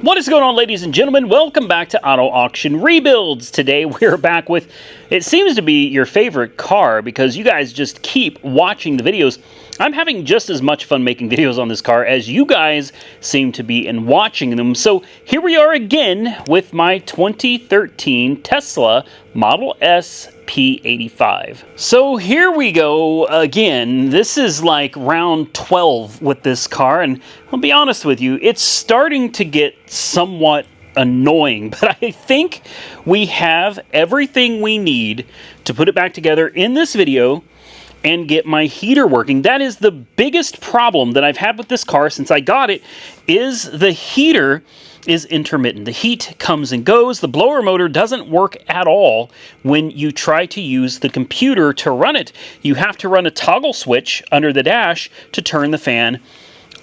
What is going on, ladies and gentlemen? Welcome back to Auto Auction Rebuilds. Today we're back with, it seems to be your favorite car because you guys just keep watching the videos. I'm having just as much fun making videos on this car as you guys seem to be in watching them. So here we are again with my 2013 Tesla Model S P85. So here we go again. This is like round 12 with this car, and I'll be honest with you, it's starting to get somewhat annoying, but I think we have everything we need to put it back together in this video and get my heater working. That is the biggest problem that I've had with this car since I got it, is the heater is intermittent. The heat comes and goes. The blower motor doesn't work at all when you try to use the computer to run it. You have to run a toggle switch under the dash to turn the fan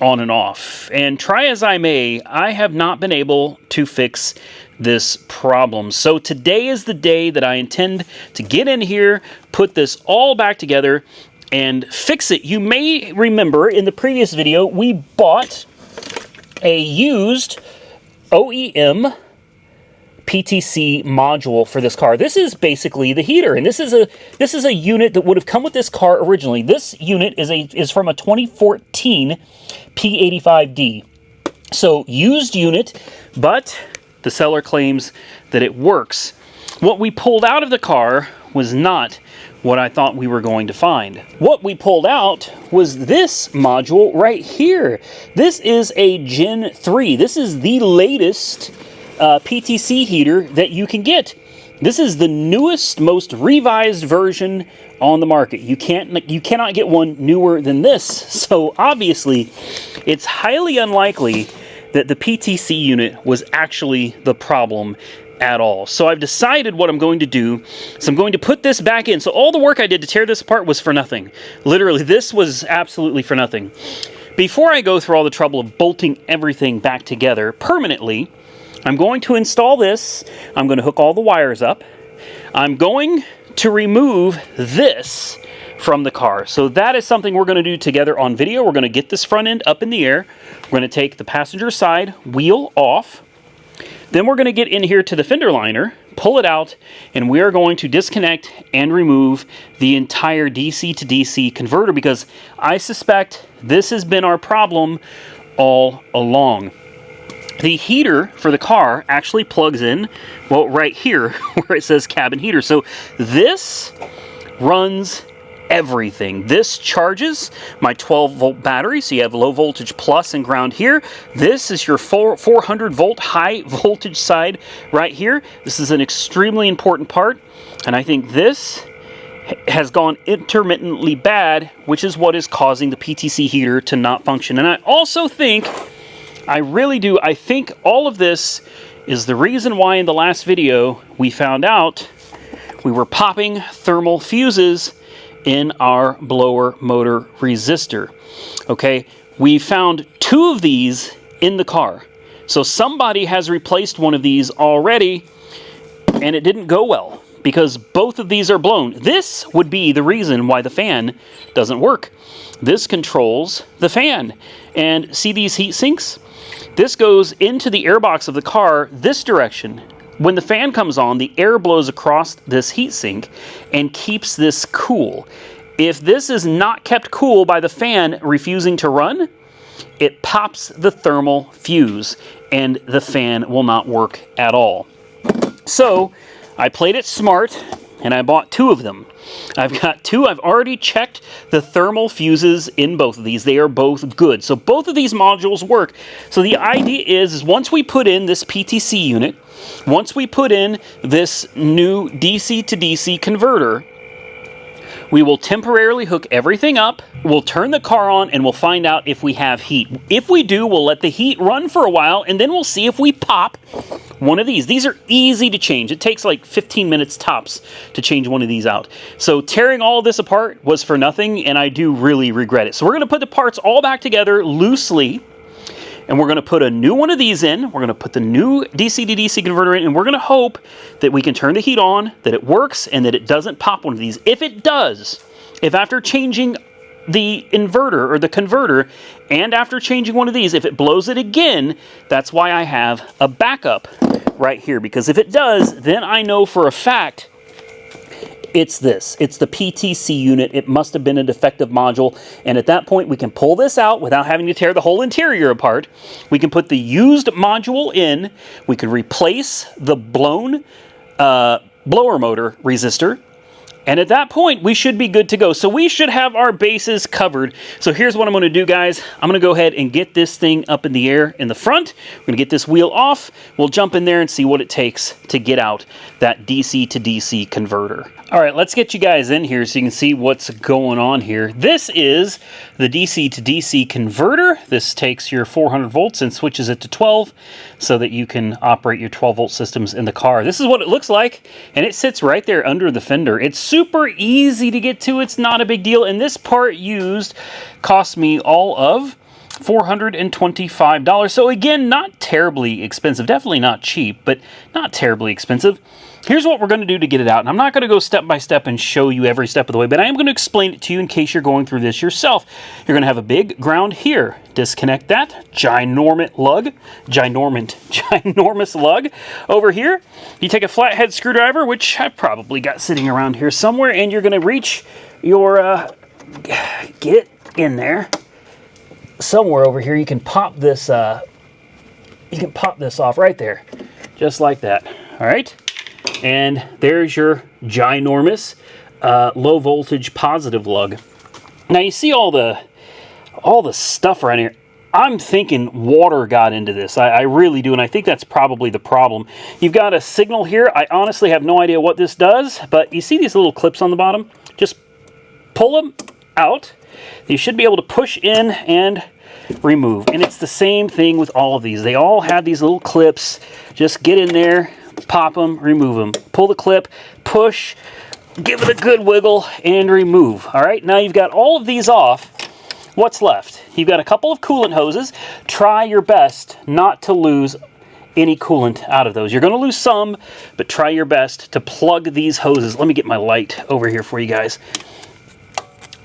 on and off. And try as I may, I have not been able to fix this problem. So today is the day that I intend to get in here, put this all back together, and fix it. You may remember in the previous video, we bought a used OEM PTC module for this car. This is basically the heater, and this is a unit that would have come with this car originally. This unit is from a 2014 P85D. So used unit, but the seller claims that it works. What we pulled out of the car was not what I thought we were going to find. What we pulled out was this module right here. This is a Gen 3. This is the latest PTC heater that you can get. This is the newest, most revised version on the market. You cannot get one newer than this. So obviously, it's highly unlikely that the PTC unit was actually the problem at all. So I've decided what I'm going to do. So I'm going to put this back in. So all the work I did to tear this apart was for nothing. Literally, this was absolutely for nothing. Before I go through all the trouble of bolting everything back together permanently, I'm going to install this. I'm going to hook all the wires up. I'm going to remove this from the car. So that is something we're going to do together on video. We're going to get this front end up in the air. We're going to take the passenger side wheel off. Then we're going to get in here to the fender liner, pull it out, and we are going to disconnect and remove the entire DC to DC converter, because I suspect this has been our problem all along. The heater for the car actually plugs in, well, right here where it says cabin heater. So this runs everything. This charges my 12-volt battery, so you have low voltage plus and ground here. This is your 400-volt high voltage side right here. This is an extremely important part, and I think this has gone intermittently bad, which is what is causing the PTC heater to not function. And I also think, I really do, I think all of this is the reason why in the last video we found out we were popping thermal fuses in our blower motor resistor. Okay, we found 2 of these in the car. So somebody has replaced one of these already, and it didn't go well because both of these are blown. This would be the reason why the fan doesn't work. This controls the fan. And see these heat sinks? This goes into the airbox of the car this direction. When the fan comes on, the air blows across this heatsink and keeps this cool. If this is not kept cool by the fan refusing to run, it pops the thermal fuse and the fan will not work at all. So I played it smart and I bought 2 of them. I've got 2. I've already checked the thermal fuses in both of these. They are both good. So both of these modules work. So the idea is once we put in this PTC unit, once we put in this new DC to DC converter, we will temporarily hook everything up, we'll turn the car on, and we'll find out if we have heat. If we do, we'll let the heat run for a while, and then we'll see if we pop one of these. These are easy to change. It takes like 15 minutes tops to change one of these out. So tearing all of this apart was for nothing, and I do really regret it. So we're going to put the parts all back together loosely, and we're going to put a new one of these in. We're going to put the new DC to DC converter in, and we're going to hope that we can turn the heat on, that it works, and that it doesn't pop one of these. If it does, if after changing the inverter or the converter, and after changing one of these, if it blows it again, that's why I have a backup right here, because if it does, then I know for a fact it's this. It's the PTC unit. It must have been a defective module, and at that point we can pull this out without having to tear the whole interior apart. We can put the used module in. We can replace the blown blower motor resistor, and at that point, we should be good to go. So we should have our bases covered. So here's what I'm going to do, guys. I'm going to go ahead and get this thing up in the air in the front. We're going to get this wheel off. We'll jump in there and see what it takes to get out that DC to DC converter. All right, let's get you guys in here so you can see what's going on here. This is the DC to DC converter. This takes your 400 volts and switches it to 12 so that you can operate your 12 volt systems in the car. This is what it looks like, and it sits right there under the fender. It's super easy to get to. It's not a big deal, and this part used cost me all of $425. So again, not terribly expensive. Definitely not cheap, but not terribly expensive. Here's what we're going to do to get it out. And I'm not going to go step by step and show you every step of the way, but I am going to explain it to you in case you're going through this yourself. You're going to have a big ground here. Disconnect that. Ginormous lug over here. You take a flathead screwdriver, which I've probably got sitting around here somewhere, and you're going to reach your, get in there. Somewhere over here, you can pop this, off right there. Just like that. All right. And there's your ginormous low voltage positive lug. Now you see all the stuff around here. I'm thinking water got into this. I really do, and I think that's probably the problem. You've got a signal here. I honestly have no idea what this does, but you see these little clips on the bottom? Just pull them out. You should be able to push in and remove. And it's the same thing with all of these. They all have these little clips. Just get in there, pop them, remove them. Pull the clip, push, give it a good wiggle, and remove. All right, now you've got all of these off. What's left? You've got a couple of coolant hoses. Try your best not to lose any coolant out of those. You're going to lose some, but try your best to plug these hoses. Let me get my light over here for you guys.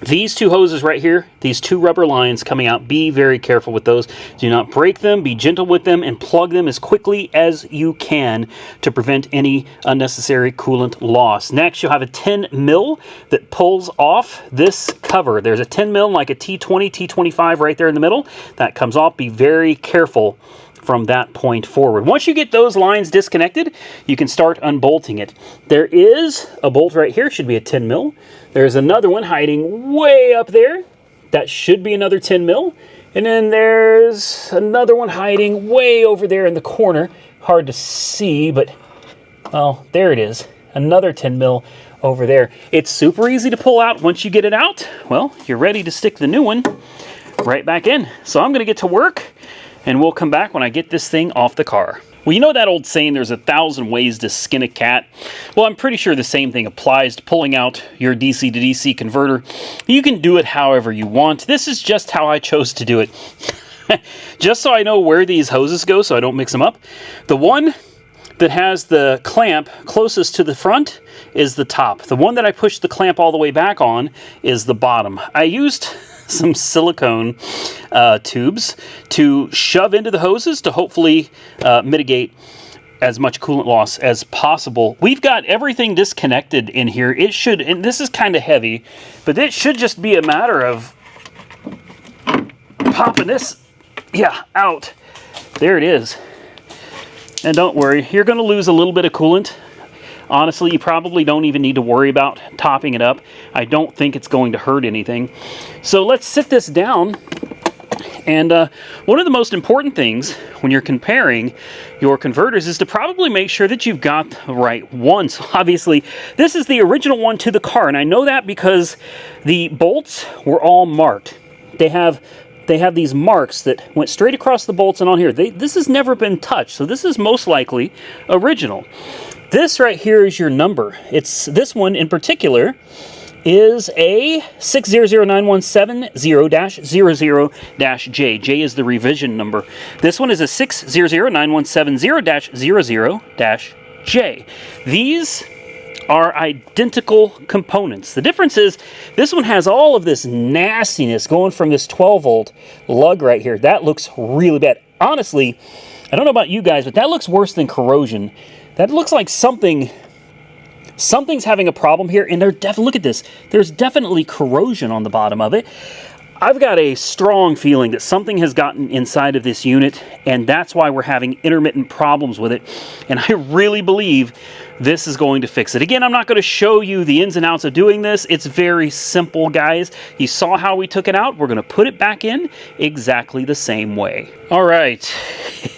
These two hoses right here, these two rubber lines coming out, be very careful with those. Do not break them, be gentle with them, and plug them as quickly as you can to prevent any unnecessary coolant loss. Next, you'll have a 10 mil that pulls off this cover. There's a 10 mil like a T20, T25 right there in the middle. That comes off. Be very careful from that point forward. Once you get those lines disconnected, you can start unbolting it. There is a bolt right here, should be a 10 mil. There's another one hiding way up there. That should be another 10 mil. And then there's another one hiding way over there in the corner. Hard to see, but, well, there it is. Another 10 mil over there. It's super easy to pull out. Once you get it out, well, you're ready to stick the new one right back in. So I'm going to get to work, and we'll come back when I get this thing off the car. Well, you know that old saying, there's 1,000 ways to skin a cat? Well, I'm pretty sure the same thing applies to pulling out your DC to DC converter. You can do it however you want. This is just how I chose to do it. Just so I know where these hoses go so I don't mix them up. The one that has the clamp closest to the front is the top. The one that I pushed the clamp all the way back on is the bottom. I used some silicone tubes to shove into the hoses to hopefully mitigate as much coolant loss as possible. We've got everything disconnected in here. It should, and this is kind of heavy, but it should just be a matter of popping this, out. There it is. And don't worry, you're going to lose a little bit of coolant. Honestly, you probably don't even need to worry about topping it up. I don't think it's going to hurt anything. So let's sit this down. And one of the most important things when you're comparing your converters is to probably make sure that you've got the right one. So obviously, this is the original one to the car. And I know that because the bolts were all marked. They have these marks that went straight across the bolts and on here. This has never been touched. So this is most likely original. This right here is your number. It's this one in particular is a 600917-00-J. J is the revision number. This one is a 600917-00-J. These are identical components. The difference is this one has all of this nastiness going from this 12 volt lug right here. That looks really bad. Honestly, I don't know about you guys, but that looks worse than corrosion. That looks like something's having a problem here, and look at this. There's definitely corrosion on the bottom of it. I've got a strong feeling that something has gotten inside of this unit, and that's why we're having intermittent problems with it. And I really believe this is going to fix it. Again, I'm not going to show you the ins and outs of doing this. It's very simple, guys. You saw how we took it out. We're going to put it back in exactly the same way. All right,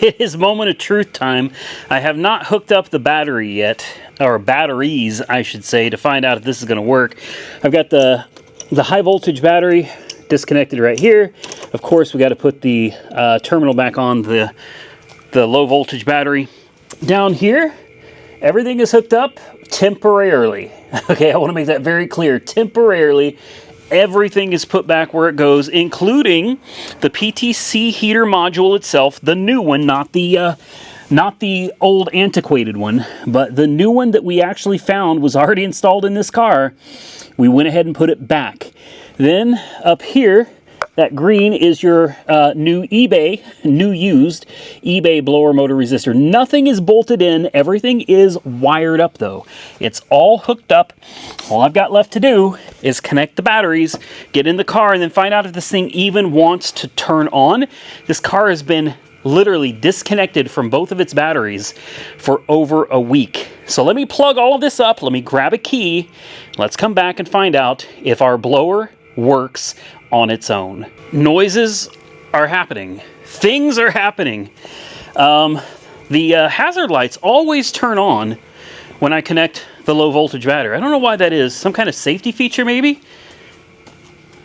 it is moment of truth time. I have not hooked up the battery yet, or batteries, I should say, to find out if this is going to work. I've got the high voltage battery disconnected right here. Of course, we got to put the terminal back on the low voltage battery. Down here, everything is hooked up temporarily. Okay, I want to make that very clear. Temporarily, everything is put back where it goes, including the PTC heater module itself, the new one, not the old antiquated one, but the new one that we actually found was already installed in this car. We went ahead and put it back. Then up here, that green is your new used eBay blower motor resistor. Nothing is bolted in. Everything is wired up though. It's all hooked up. All I've got left to do is connect the batteries, get in the car, and then find out if this thing even wants to turn on. This car has been literally disconnected from both of its batteries for over a week. So let me plug all of this up. Let me grab a key. Let's come back and find out if our blower works on its own. Noises are happening. Things are happening. The hazard lights always turn on when I connect the low voltage battery. I don't know why that is. Some kind of safety feature maybe?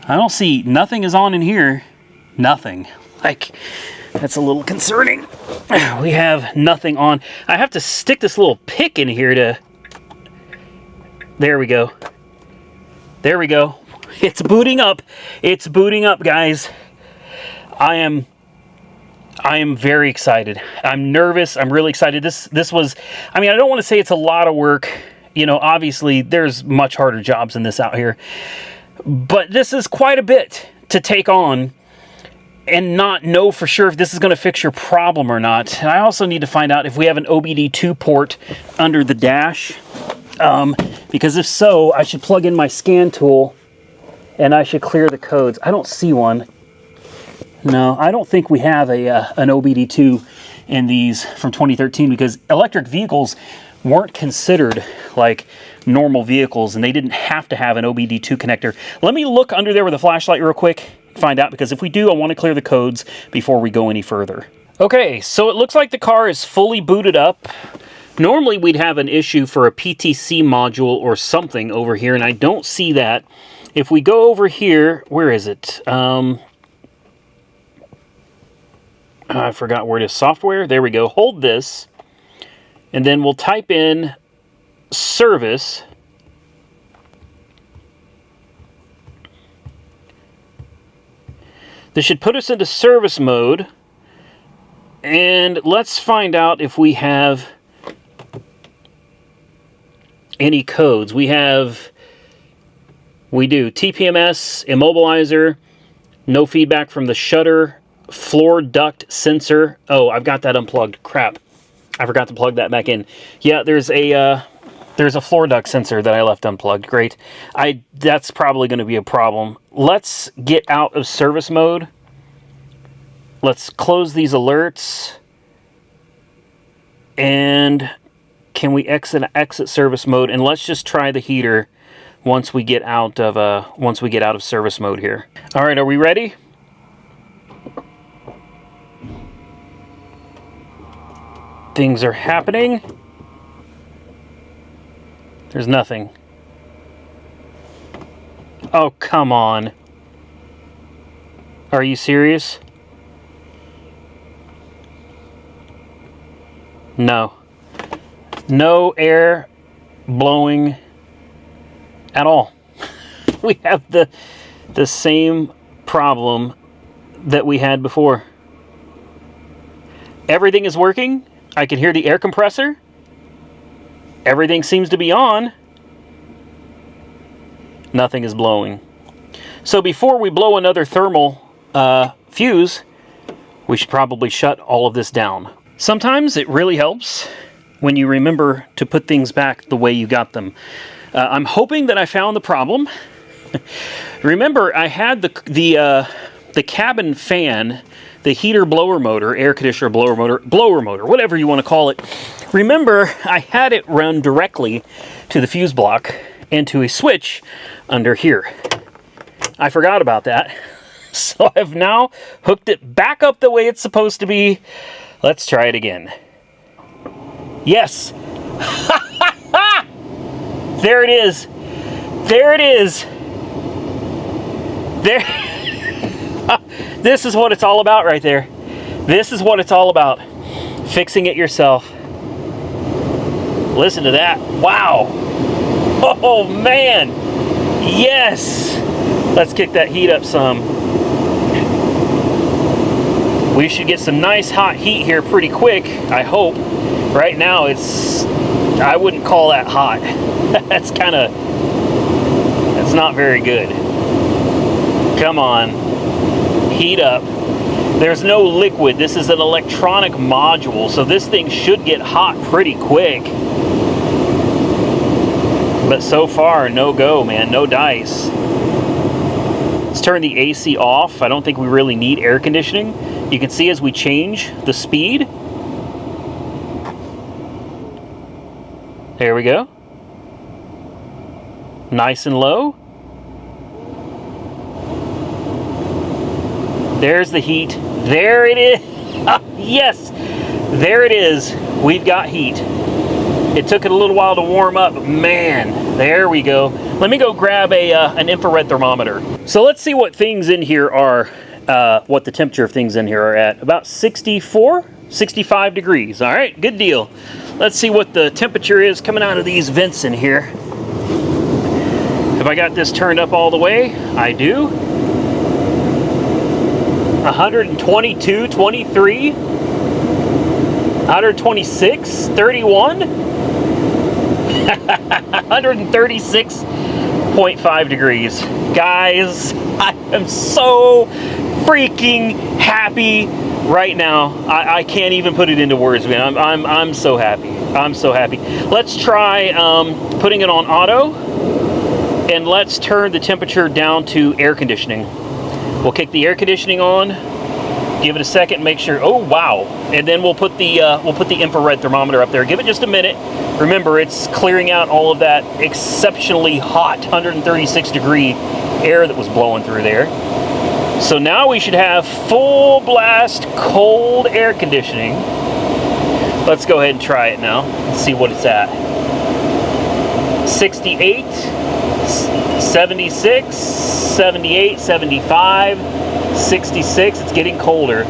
I don't see, nothing is on in here. Nothing. Like, that's a little concerning. We have nothing on. I have to stick this little pick in here to... There we go. There we go. It's booting up. It's booting up, guys. I am very excited. I'm nervous. I'm really excited. This was, I mean, I don't want to say it's a lot of work. You know, obviously there's much harder jobs than this out here. But this is quite a bit to take on and not know for sure if this is going to fix your problem or not. And I also need to find out if we have an OBD2 port under the dash. Because if so, I should plug in my scan tool and I should clear the codes. I don't see one. No, I don't think we have an OBD2 in these from 2013 because electric vehicles weren't considered like normal vehicles and they didn't have to have an OBD2 connector. Let me look under there with a flashlight real quick, find out, because if we do, I want to clear the codes before we go any further. Okay, so it looks like the car is fully booted up. Normally we'd have an issue for a PTC module or something over here, and I don't see that. If we go over here, where is it? I forgot where it is. Software, there we go. Hold this, and then we'll type in service. This should put us into service mode, and let's find out if we have any codes. We do TPMS, immobilizer, no feedback from the shutter, floor duct sensor. Oh, I've got that unplugged. Crap. I forgot to plug that back in. Yeah, there's a floor duct sensor that I left unplugged. Great. That's probably going to be a problem. Let's get out of service mode. Let's close these alerts. And can we exit service mode? And let's just try the heater once we get out of service mode here. All right, are we ready? Things are happening. There's nothing. Oh, come on. Are you serious? No. No air blowing at all. We have the same problem that we had before. Everything is working. I can hear the air compressor. Everything seems to be on. Nothing is blowing. So before we blow another thermal fuse, we should probably shut all of this down. Sometimes it really helps when you remember to put things back the way you got them. I'm hoping that I found the problem. Remember, I had the cabin fan, the heater blower motor, air conditioner blower motor, whatever you want to call it. Remember, I had it run directly to the fuse block and to a switch under here. I forgot about that. So I've now hooked it back up the way it's supposed to be. Let's try it again. Yes. There it is. There it is. There. This is what it's all about right there. This is what it's all about. Fixing it yourself. Listen to that. Wow. Oh, man. Yes. Let's kick that heat up some. We should get some nice hot heat here pretty quick, I hope. Right now it's, I wouldn't call that hot. That's not very good. Come on, heat up. There's no liquid. This is an electronic module, so this thing should get hot pretty quick. But so far, no go, man, no dice. Let's turn the AC off. I don't think we really need air conditioning. You can see as we change the speed. There we go. Nice and low. There's the heat. There it is. Yes, there it is. We've got heat. It took it a little while to warm up, but man, there we go. Let me go grab an infrared thermometer. So let's see what things in here are. What the temperature of things in here are at. About 64, 65 degrees. All right, good deal. Let's see what the temperature is coming out of these vents in here. Have I got this turned up all the way? I do. 122, 23, 126, 31, 136.5 degrees. Guys, I am so freaking happy right now. I can't even put it into words, man. I'm so happy. I'm so happy. Let's try putting it on auto, and let's turn the temperature down to air conditioning. We'll kick the air conditioning on, give it a second, make sure. Oh wow! And then we'll put the infrared thermometer up there. Give it just a minute. Remember, it's clearing out all of that exceptionally hot 136 degree air that was blowing through there. So now we should have full blast cold air conditioning. Let's go ahead and try it now and see what it's at. 68, 76, 78, 75, 66. It's getting colder.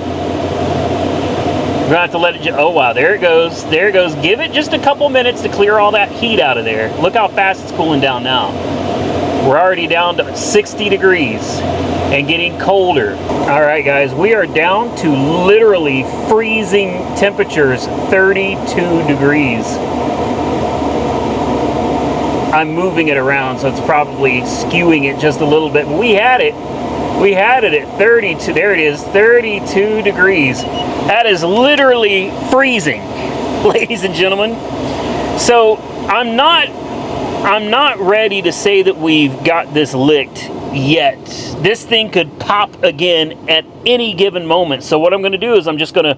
We're gonna have to let it, oh wow, there it goes. There it goes. Give it just a couple minutes to clear all that heat out of there. Look how fast it's cooling down now. We're already down to 60 degrees and getting colder. All right, guys, we are down to literally freezing temperatures, 32 degrees. I'm moving it around, so it's probably skewing it just a little bit. But we had it at 32. There it is, 32 degrees. That is literally freezing, ladies and gentlemen. So I'm not ready to say that we've got this licked yet. This thing could pop again at any given moment. So what I'm going to do is I'm just going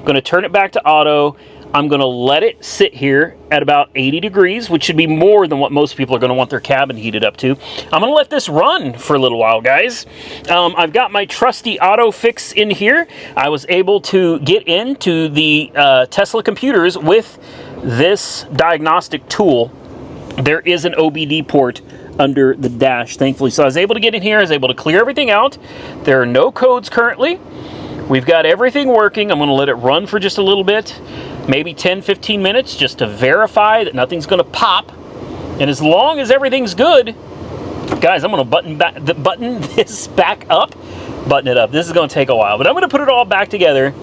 to turn it back to auto. I'm going to let it sit here at about 80 degrees, which should be more than what most people are going to want their cabin heated up to. I'm going to let this run for a little while, guys. I've got my trusty auto fix in here. I was able to get into the Tesla computers with this diagnostic tool. There is an OBD port under the dash, thankfully. So I was able to get in here. I was able to clear everything out. There are no codes currently. We've got everything working. I'm going to let it run for just a little bit, maybe 10-15 minutes, just to verify that nothing's going to pop. And as long as everything's good, guys, I'm going to button this back up. Button it up. This is going to take a while, but I'm going to put it all back together,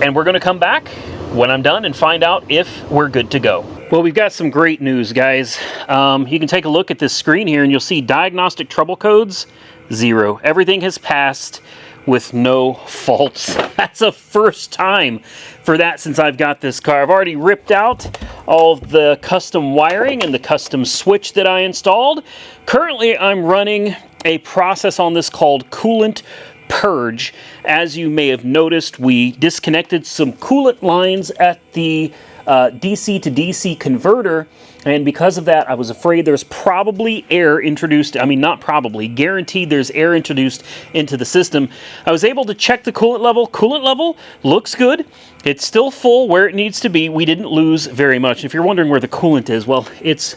and we're going to come back when I'm done and find out if we're good to go. Well, we've got some great news, guys. You can take a look at this screen here and you'll see diagnostic trouble codes, 0. Everything has passed with no faults. That's a first time for that since I've got this car. I've already ripped out all of the custom wiring and the custom switch that I installed. Currently, I'm running a process on this called coolant purge. As you may have noticed, we disconnected some coolant lines at the DC to DC converter, and because of that I was afraid there's probably air introduced. I mean, not probably, guaranteed there's air introduced into the system. I was able to check the coolant level. Coolant level looks good. It's still full where it needs to be. We didn't lose very much. If you're wondering where the coolant is, well, it's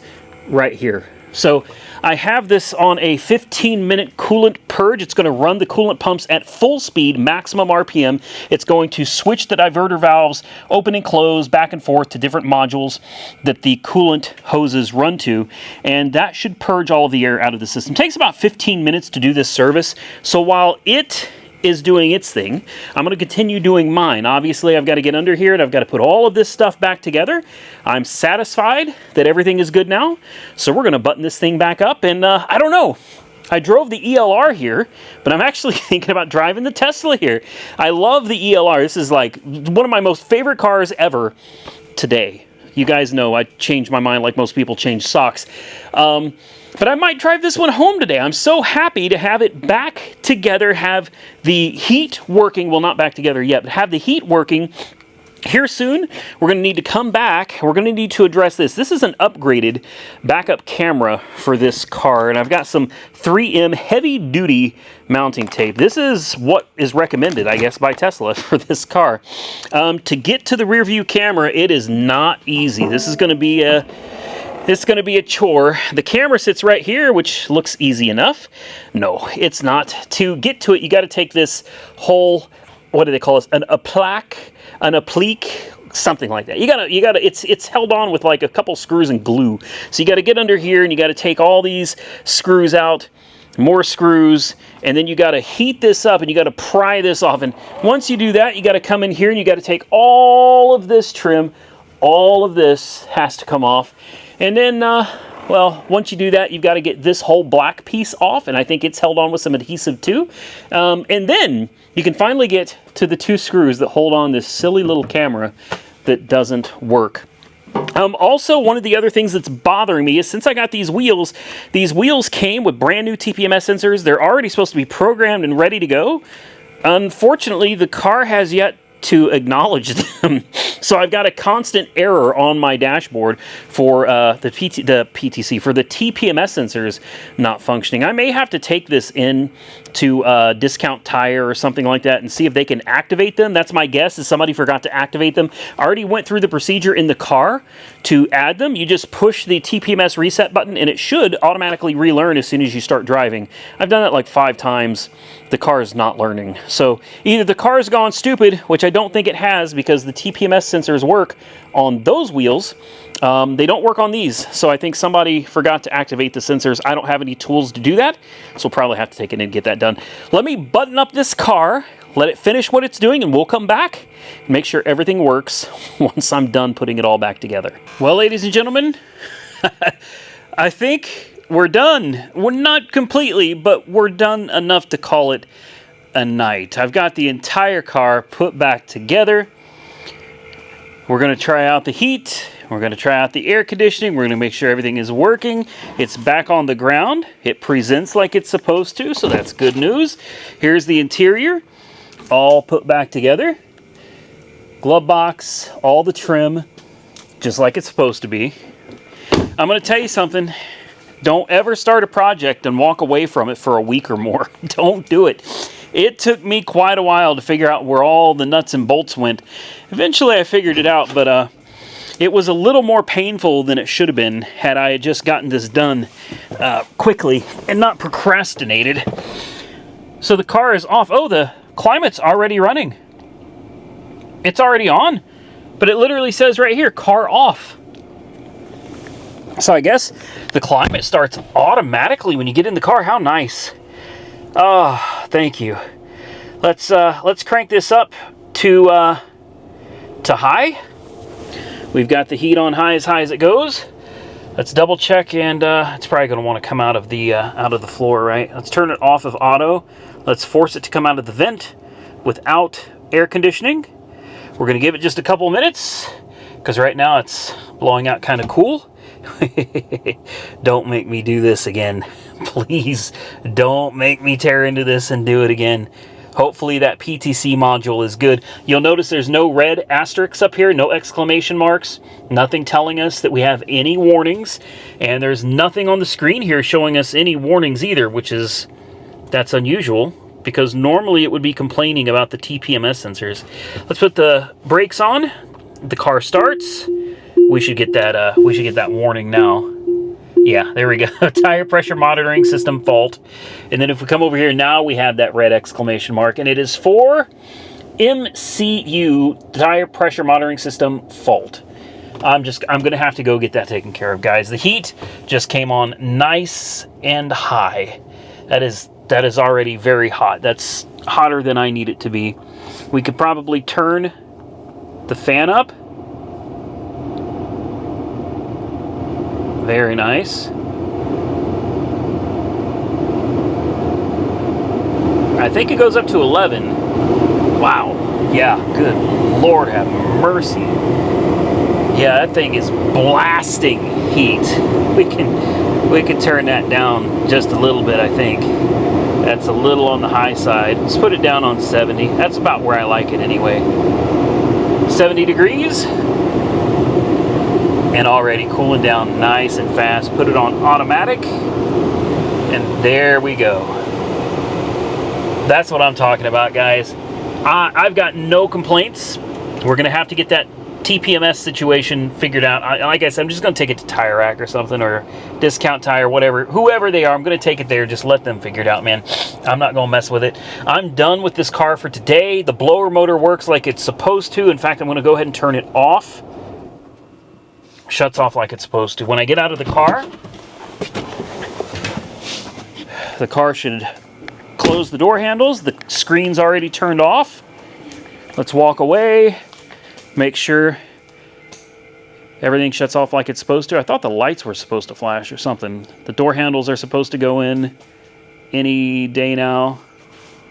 right here. So I have this on a 15-minute coolant purge. It's going to run the coolant pumps at full speed, maximum RPM. It's going to switch the diverter valves, open and close, back and forth to different modules that the coolant hoses run to, and that should purge all of the air out of the system. It takes about 15 minutes to do this service, so while it is doing its thing, I'm going to continue doing mine. Obviously, I've got to get under here and I've got to put all of this stuff back together. I'm satisfied that everything is good now, so we're going to button this thing back up, and I don't know. I drove the ELR here, but I'm actually thinking about driving the Tesla here. I love the ELR. This is like one of my most favorite cars ever today. You guys know I change my mind like most people change socks. But I might drive this one home today. I'm so happy to have it back together, have the heat working. Well, not back together yet, but have the heat working. Here soon, we're going to need to come back. We're going to need to address this. This is an upgraded backup camera for this car, and I've got some 3M heavy-duty mounting tape. This is what is recommended, I guess, by Tesla for this car. To get to the rear view camera, it is not easy. This is going to be a... It's going to be a chore. The camera sits right here, which looks easy enough. No, it's not. To get to it, you got to take this whole, what do they call this? An applique, something like that. You gotta. It's held on with like a couple screws and glue. So you got to get under here, and you got to take all these screws out, more screws, and then you got to heat this up, and you got to pry this off. And once you do that, you got to come in here, and you got to take all of this trim. All of this has to come off. And then, well, once you do that, you've got to get this whole black piece off, and I think it's held on with some adhesive too. And then you can finally get to the 2 screws that hold on this silly little camera that doesn't work. Also, one of the other things that's bothering me is since I got these wheels came with brand new TPMS sensors. They're already supposed to be programmed and ready to go. Unfortunately, the car has yet to acknowledge them. So I've got a constant error on my dashboard for the PTC, for the TPMS sensors not functioning. I may have to take this in to Discount Tire or something like that and see if they can activate them. That's my guess, is somebody forgot to activate them. I already went through the procedure in the car to add them. You just push the TPMS reset button and it should automatically relearn as soon as you start driving. I've done that like 5 times. The car is not learning. So either the car has gone stupid, which I don't think it has because the TPMS sensors work on those wheels. They don't work on these. So I think somebody forgot to activate the sensors. I don't have any tools to do that, so we'll probably have to take it in and get that done. Let me button up this car, let it finish what it's doing, and we'll come back and make sure everything works once I'm done putting it all back together. Well, ladies and gentlemen, I think we're done. We're not completely, but we're done enough to call it a night. I've got the entire car put back together. We're going to try out the heat. We're going to try out the air conditioning. We're going to make sure everything is working. It's back on the ground. It presents like it's supposed to, so that's good news. Here's the interior, all put back together. Glove box, all the trim, just like it's supposed to be. I'm going to tell you something. Don't ever start a project and walk away from it for a week or more. Don't do it. It took me quite a while to figure out where all the nuts and bolts went. Eventually I figured it out, but it was a little more painful than it should have been had I just gotten this done quickly and not procrastinated. So the car is off. Oh, the climate's already running. It's already on, but it literally says right here, car off. So I guess the climate starts automatically when you get in the car. How nice. Oh, thank you. Let's crank this up to high. We've got the heat on high as it goes. Let's double check, and it's probably going to want to come out of the floor, right? Let's turn it off of auto. Let's force it to come out of the vent without air conditioning. We're going to give it just a couple minutes, because right now it's blowing out kind of cool. Don't make me do this again. Please don't make me tear into this and do it again. Hopefully that PTC module is good. You'll notice there's no red asterisks up here, no exclamation marks, nothing telling us that we have any warnings, and there's nothing on the screen here showing us any warnings either, that's unusual, because normally it would be complaining about the TPMS sensors. Let's put the brakes on. The car starts. We should get that warning now. Yeah, there we go. Tire pressure monitoring system fault. And then if we come over here now, we have that red exclamation mark, and it is for MCU, tire pressure monitoring system fault. I'm going to have to go get that taken care of, guys. The heat just came on nice and high. That is already very hot. That's hotter than I need it to be. We could probably turn the fan up. Very nice. I think it goes up to 11. Wow. Yeah, good Lord have mercy. Yeah, that thing is blasting heat. We can turn that down just a little bit, I think. That's a little on the high side. Let's put it down on 70. That's about where I like it anyway. 70 degrees. And already cooling down nice and fast. Put it on automatic, and there we go. That's what I'm talking about, guys. I've got no complaints. We're gonna have to get that TPMS situation figured out. Like I said, I'm just gonna take it to Tire Rack or something, or Discount Tire, whatever, whoever they are. I'm gonna take it there. Just let them figure it out, man. I'm not gonna mess with it. I'm done with this car for today. The blower motor works like it's supposed to. In fact, I'm gonna go ahead and turn it off. Shuts off like it's supposed to. When I get out of the car should close the door handles. The screen's already turned off. Let's walk away. Make sure everything shuts off like it's supposed to. I thought the lights were supposed to flash or something. The door handles are supposed to go in any day now.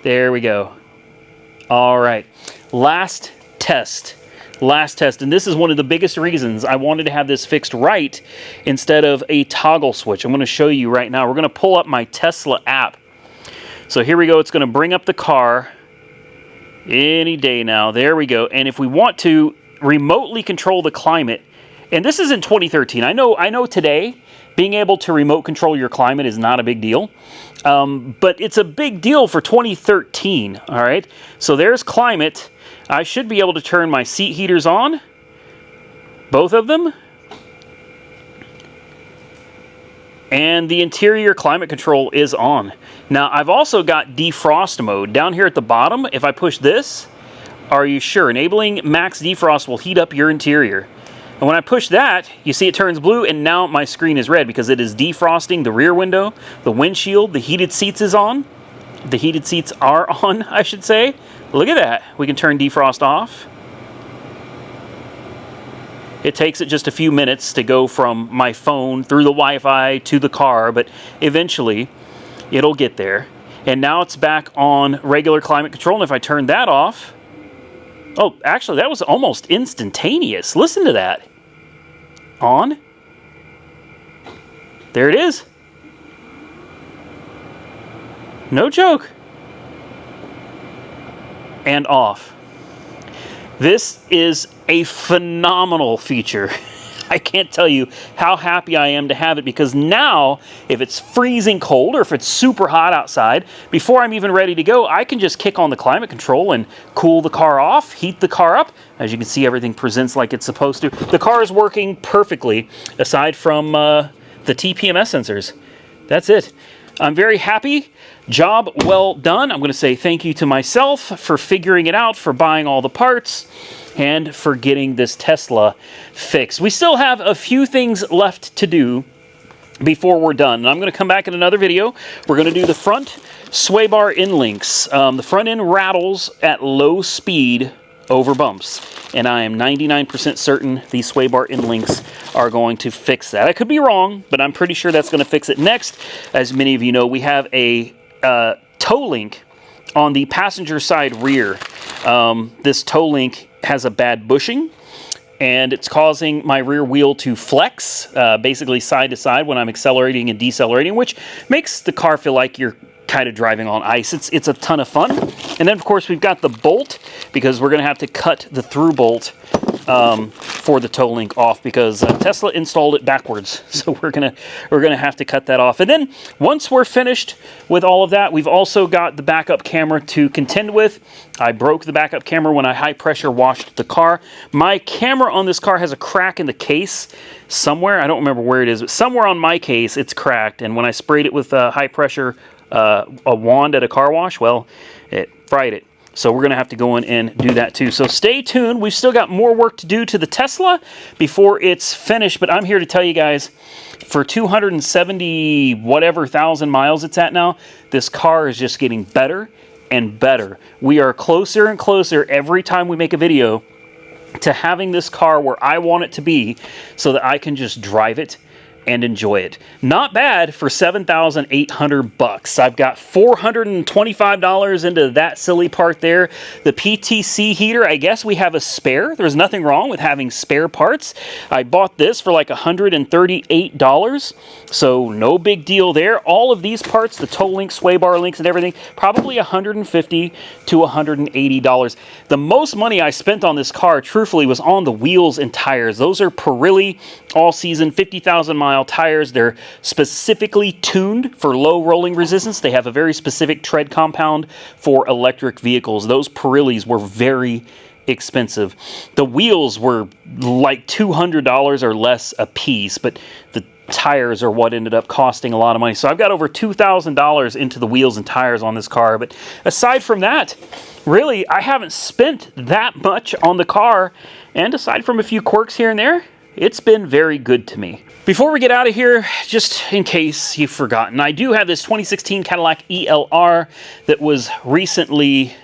There we go. All right. Last test, and this is one of the biggest reasons I wanted to have this fixed right instead of a toggle switch. I'm going to show you right now. We're going to pull up my Tesla app. So here we go. It's going to bring up the car any day now. There we go. And if we want to remotely control the climate, and this is in 2013. I know today being able to remote control your climate is not a big deal, but it's a big deal for 2013. All right. So there's climate. I should be able to turn my seat heaters on, both of them, and the interior climate control is on. Now, I've also got defrost mode down here at the bottom. If I push this, are you sure? Enabling max defrost will heat up your interior. And when I push that, you see it turns blue, and now my screen is red because it is defrosting the rear window, the windshield, the heated seats is on. The heated seats are on, I should say. Look at that. We can turn defrost off. It takes it just a few minutes to go from my phone through the Wi-Fi to the car, but eventually it'll get there. And now it's back on regular climate control, and if I turn that off, oh, actually that was almost instantaneous. Listen to that. On. There it is. No joke. And off. This is a phenomenal feature. I can't tell you how happy I am to have it, because now if it's freezing cold or if it's super hot outside, before I'm even ready to go, I can just kick on the climate control and cool the car off, heat the car up. As you can see, everything presents like it's supposed to. The car is working perfectly aside from the TPMS sensors. That's it. I'm very happy. Job well done. I'm going to say thank you to myself for figuring it out, for buying all the parts, and for getting this Tesla fixed. We still have a few things left to do before we're done. And I'm going to come back in another video. We're going to do the front sway bar end links. The front end rattles at low speed over bumps. And I am 99% certain these sway bar end links are going to fix that. I could be wrong, but I'm pretty sure that's going to fix it. Next, as many of you know, we have a toe link on the passenger side rear. This toe link has a bad bushing, and it's causing my rear wheel to flex, basically side to side when I'm accelerating and decelerating, which makes the car feel like you're kind of driving on ice. It's a ton of fun. And then, of course, we've got the bolt, because we're going to have to cut the through bolt for the toe link off, because Tesla installed it backwards. So we're gonna have to cut that off. And then once we're finished with all of that, we've also got the backup camera to contend with. I broke the backup camera when I high pressure washed the car. My camera on this car has a crack in the case somewhere. I don't remember where it is, but somewhere on my case it's cracked. And when I sprayed it with high pressure a wand at a car wash, well, it fried it. So we're going to have to go in and do that too. So stay tuned. We've still got more work to do to the Tesla before it's finished. But I'm here to tell you guys, for 270 whatever thousand miles it's at now, this car is just getting better and better. We are closer and closer every time we make a video to having this car where I want it to be, so that I can just drive it and enjoy it. Not bad for $7,800. I've got $425 into that silly part there. The PTC heater, I guess we have a spare. There's nothing wrong with having spare parts. I bought this for like $138, so no big deal there. All of these parts, the toe links, sway bar links, and everything, probably $150 to $180. The most money I spent on this car, truthfully, was on the wheels and tires. Those are Pirelli all-season 50,000 mile tires. They're specifically tuned for low rolling resistance. They have a very specific tread compound for electric vehicles. Those Pirellis were very expensive. The wheels were like $200 or less a piece, but the tires are what ended up costing a lot of money. So I've got over $2,000 into the wheels and tires on this car. But aside from that, really, I haven't spent that much on the car. And aside from a few quirks here and there, it's been very good to me. Before we get out of here, just in case you've forgotten, I do have this 2016 Cadillac ELR that was recently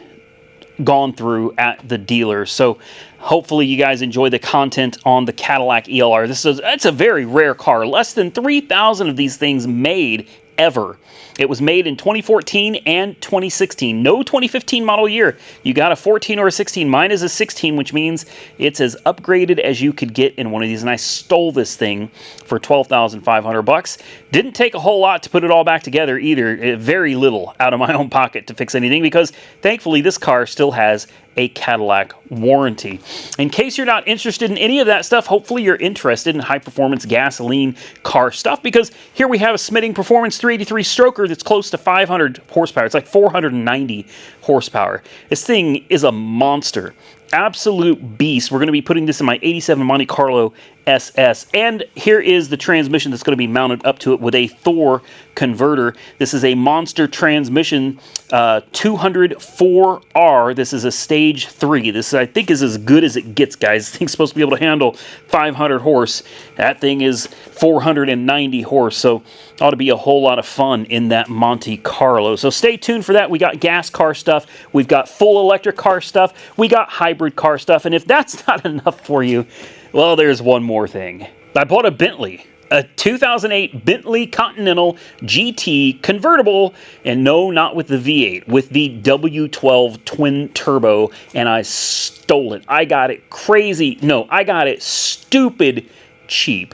gone through at the dealer. So hopefully you guys enjoy the content on the Cadillac ELR. It's a very rare car. Less than 3,000 of these things made ever. It was made in 2014 and 2016. No 2015 model year. You got a 14 or a 16. Mine is a 16, which means it's as upgraded as you could get in one of these. And I stole this thing for $12,500. Didn't take a whole lot to put it all back together either. Very little out of my own pocket to fix anything, because thankfully this car still has a Cadillac warranty. In case you're not interested in any of that stuff, hopefully you're interested in high-performance gasoline car stuff, because here we have a Smithing Performance 383 stroker that's close to 500 horsepower. It's like 490 horsepower. This thing is a monster. Absolute beast. We're going to be putting this in my 87 Monte Carlo SS. And here is the transmission that's going to be mounted up to it with a Thor converter. This is a monster transmission, 204R. This is a stage 3. This, I think, is as good as it gets, guys. This thing's supposed to be able to handle 500 horse. That thing is 490 horse, so ought to be a whole lot of fun in that Monte Carlo. So stay tuned for that. We got gas car stuff. We've got full electric car stuff. We got hybrid car stuff. And if that's not enough for you, well, there's one more thing. I bought a Bentley. A 2008 Bentley Continental GT convertible, and no, not with the V8, with the W12 twin turbo, and I stole it. I got it crazy. No, I got it stupid cheap.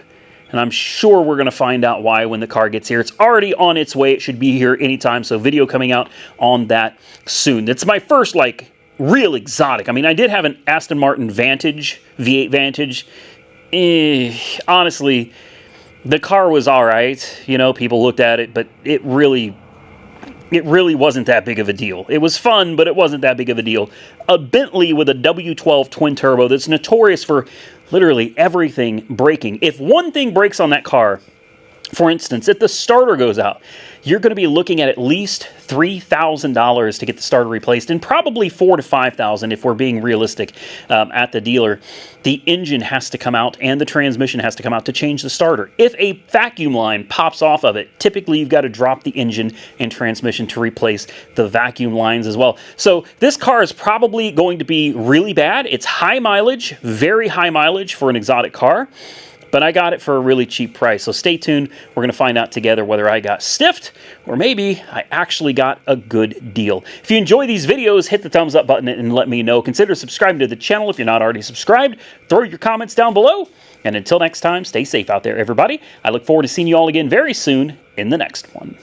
And I'm sure we're going to find out why when the car gets here. It's already on its way. It should be here anytime, so video coming out on that soon. It's my first, like, real exotic. I mean, I did have an Aston Martin Vantage, V8 Vantage. Honestly, the car was all right. You know, people looked at it, but it really wasn't that big of a deal. It was fun, but it wasn't that big of a deal. A Bentley with a W12 twin turbo that's notorious for literally everything breaking. If one thing breaks on that car, For instance, if the starter goes out, you're going to be looking at least $3,000 to get the starter replaced, and probably $4,000 to $5,000 if we're being realistic at the dealer. The engine has to come out and the transmission has to come out to change the starter. If a vacuum line pops off of it, typically you've got to drop the engine and transmission to replace the vacuum lines as well. So this car is probably going to be really bad. It's high mileage, very high mileage for an exotic car. But I got it for a really cheap price. So stay tuned. We're going to find out together whether I got stiffed or maybe I actually got a good deal. If you enjoy these videos, hit the thumbs up button and let me know. Consider subscribing to the channel if you're not already subscribed. Throw your comments down below. And until next time, stay safe out there, everybody. I look forward to seeing you all again very soon in the next one.